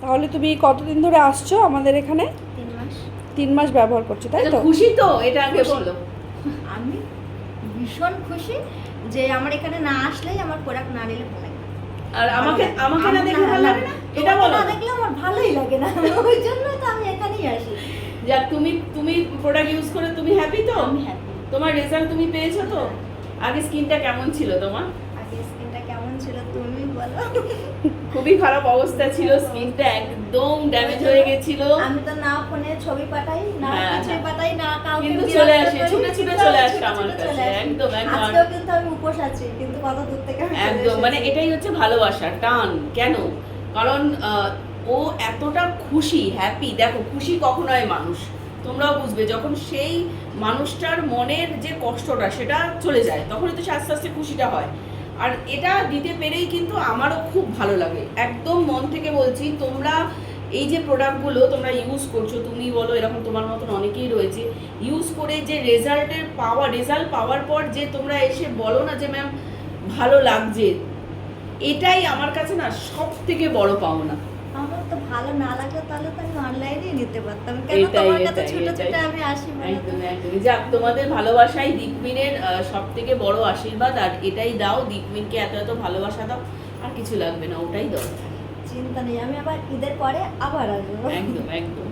তাহলে তুমি কতদিন ধরে আসছো আমাদের এখানে? 3 মাস। 3 মাস ব্যবহার করছো, তাই তো? খুশি তো? এটা আগে বলো। আমি ভীষণ খুশি যে আমার এখানে না আসলেই আমার প্রোডাক্ট না নিলে ভালো লাগে। আর আমাকে না দেখলে ভালো লাগে না? এটা বলো। না দেখলে আমার ভালোই লাগে না, ওই জন্য তো আমি এখানেই আসি। যাক, তুমি প্রোডাক্ট ইউজ করে তুমি হ্যাপি তো? আমি হ্যাপি। তোমার রেজাল্ট তুমি পেয়েছো তো? আগে স্কিনটা কেমন ছিল তোমার? আগে স্কিনটা কেমন ছিল তুমি বলো। খুবই খারাপ অবস্থা ছিল, স্কিনটা একদম ড্যামেজ হয়ে গেছিল। আমি তো না ফোনে ছবি পাঠাই, না হ্যাঁ, কিছুই পাঠাই, না কাউকে কিন্তু বিরক্ত চলে করি, আসে, ছুটে ছুটে চলে আসে ছুটে আমার ছুটে কাছে, চলে আসে। একদম একদম। আজকেও কিন্তু আমি উপোস আছি, কিন্তু কত দূর থেকে আমি চলে একদম, মানে এসেছি। এটাই হচ্ছে ভালোবাসা, টান। কেন? কারণ ও এতটা খুশি, হ্যাপি। দেখো, খুশি কখন হয় মানুষ, তোমরাও বুঝবে, যখন সেই মানুষটার মনের যে কষ্টটা সেটা চলে যায়, তখনই তো সে আস্তে আস্তে খুশিটা হয়। আর এটা দিতে পেরেই কিন্তু আমারও খুব ভালো লাগে, একদম মন থেকে বলছি। তোমরা এই যে প্রোডাক্টগুলো তোমরা ইউজ করছো, তুমি বলো, এরকম তোমার মতন অনেকেই রয়েছে, ইউজ করে যে রেজাল্ট পাওয়ার পর যে তোমরা এসে বলো না যে ম্যাম ভালো লাগছে, এটাই আমার কাছে না সব থেকে বড় পাওনা। আমার তো ভালো না লাগলে তাহলে তো আমি অনলাইনেই নিতে পারতাম, কেন এটাই, তোমার কাছে এটাই, ছুটে এটাই। ছুটে আমি আসি বলো তো? একদম একদম। যাক, তোমাদের ভালোবাসাই দিকমিনের সব থেকে বড় আশীর্বাদ। আর এটাই দাও, দিকমিনকে এত এত ভালোবাসা দাও, আর কিছু লাগবে না, ওটাই দাও। চিন্তা নেই, আমি আবার ঈদের পরে আবার আসবো। একদম একদম।